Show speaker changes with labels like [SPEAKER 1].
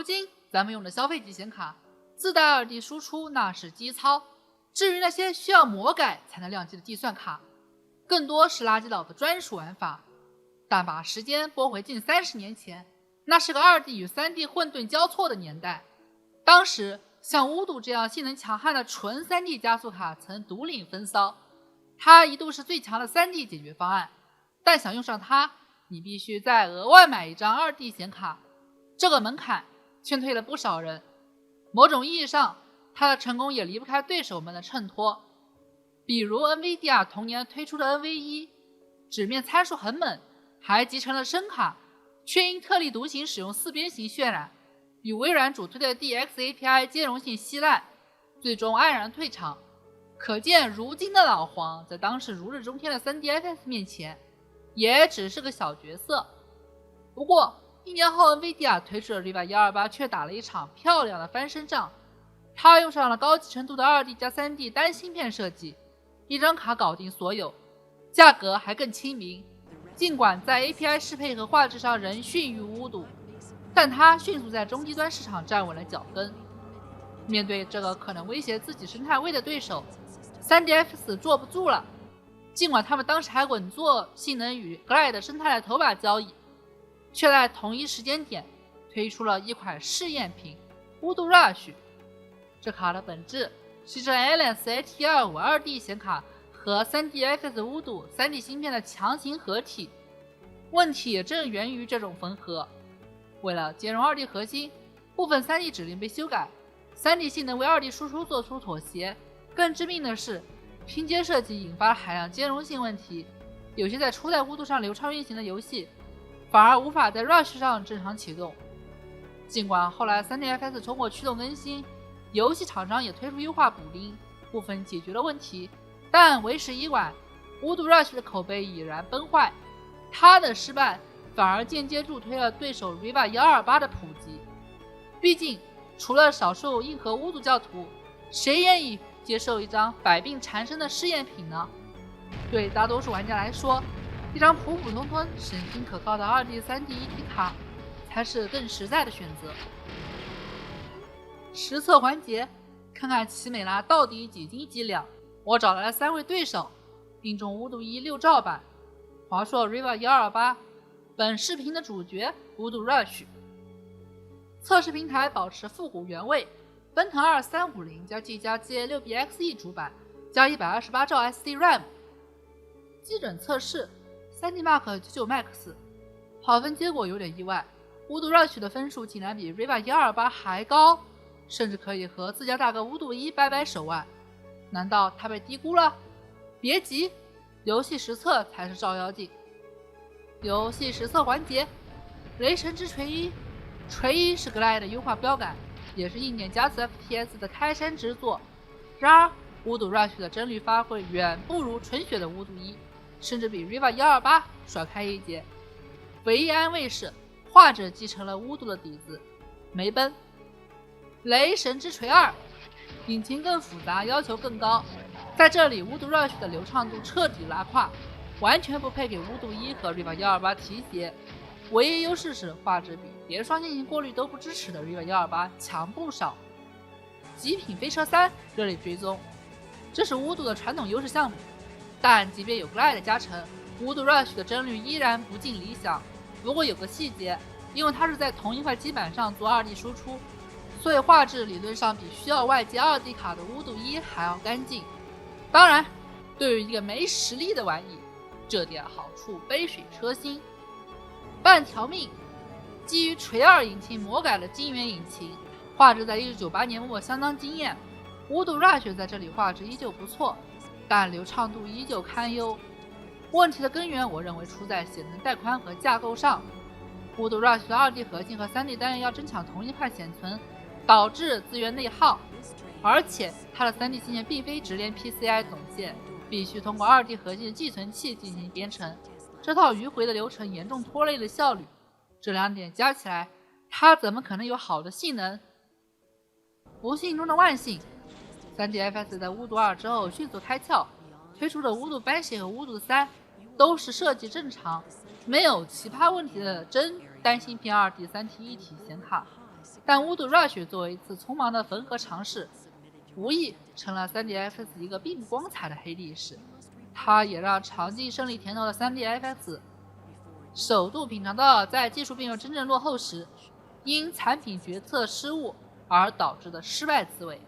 [SPEAKER 1] 今咱们用的消费级显卡自带 2D 输出那是基操，至于那些需要魔改才能亮机的计算卡，更多是垃圾佬的专属玩法。但把时间拨回近30年前，那是个 2D 与 3D 混沌交错的年代。当时像巫毒这样性能强悍的纯 3D 加速卡曾独领风骚，它一度是最强的 3D 解决方案。但想用上它，你必须再额外买一张 2D 显卡，这个门槛劝退了不少人。某种意义上，它的成功也离不开对手们的衬托，比如 NVIDIA 同年推出的 NV1， 纸面参数很猛，还集成了声卡，却因特立独行使用4边形渲染，与微软主推的 DX API 兼容性稀烂，最终黯然退场。可见如今的老黄在当时如日中天的 3DFS 面前也只是个小角色。不过1年后 NVIDIA 推出的 Riva 128却打了一场漂亮的翻身仗，它用上了高级程度的 2D 加 3D 单芯片设计，一张卡搞定所有，价格还更亲民。尽管在 API 适配和画质上仍逊于巫毒，但它迅速在中低端市场站稳了脚跟。面对这个可能威胁自己生态位的对手， 3DFS 坐不住了。尽管他们当时还稳坐性能与 Glide 生态的头把交椅，却在同一时间点推出了一款试验品巫毒 Rush。 这卡的本质是这 Alliance AT25 2D 显卡和 3DFS 巫毒 3D 芯片的强行合体。问题也正源于这种缝合。为了兼容 2D 核心，部分 3D 指令被修改， 3D 性能为 2D 输出做出妥协。更致命的是，拼接设计引发了海量兼容性问题，有些在初代巫毒上流畅运行的游戏反而无法在 Rush 上正常启动。尽管后来 3DFS 通过驱动更新，游戏厂商也推出优化补丁，部分解决了问题，但为时已晚，巫毒 Rush 的口碑已然崩坏。它的失败反而间接助推了对手 Riva 128的普及。毕竟除了少数硬核巫毒教徒，谁愿意接受一张百病缠身的试验品呢？对大多数玩家来说，一张普普通通、省心可靠的 2D、3D 一体卡才是更实在的选择。实测环节，看看奇美拉到底几斤几两。我找来了3位对手，并中巫毒1 6兆版，华硕 Riva 128，本视频的主角巫毒 Rush。测试平台保持复古原位，奔腾2350加 G 加 GA6BXE 主板加128兆 SD RAM。基准测试 3D Mark 99 Max， 跑分结果有点意外，巫毒 Rush 的分数竟然比 Riva 128还高，甚至可以和自家大哥巫毒1掰掰手腕。难道他被低估了？别急，游戏实测才是照妖镜。游戏实测环节，雷神之锤1，锤1是 Glide 的优化标杆，也是硬件加速 FPS 的开山之作。然而巫毒 Rush 的帧率发挥远不如纯血的巫毒1，甚至比 Riva 128甩开一截。唯一安慰是画质继承了巫毒的底子，没崩。雷神之锤2，引擎更复杂，要求更高，在这里巫毒 Rush 的流畅度彻底拉胯，完全不配给巫毒1和 Riva 128提携。唯一优势是画质比连双线性过滤都不支持的 Riva 128强不少。极品飞车3热力追踪，这是巫毒的传统优势项目，但即便有 Glide 加成，巫毒 Rush 的帧率依然不尽理想。不过有个细节，因为它是在同一块基板上做 2D 输出，所以画质理论上比需要外接 2D 卡的巫毒1还要干净。当然，对于一个没实力的玩意，这点好处杯水车薪。半条命，基于锤2引擎魔改的晶圆引擎，画质在1998年末相当惊艳。巫毒 Rush 在这里画质依旧不错，但流畅度依旧堪忧。问题的根源，我认为出在显能带宽和架构上。巫毒 Rush 的 2D 核心和 3D 单元要争抢同一块显存，导致资源内耗，而且它的 3D 芯片并非直连 PCI 总线，必须通过 2D 核心的寄存器进行编程，这套迂回的流程严重拖累了效率。这2点加起来，它怎么可能有好的性能？不幸中的万幸， 3DFS 在巫毒2之后迅速开窍，推出的巫毒班系和巫毒3都是设计正常、没有奇葩问题的真单芯片 2D 3T 一体显卡。但 Voodoo Rush 作为一次匆忙的缝合尝试，无疑成了 3DFX 一个并不光彩的黑历史。它也让尝尽胜利甜头的 3DFX 首度品尝到在技术并没有真正落后时，因产品决策失误而导致的失败滋味。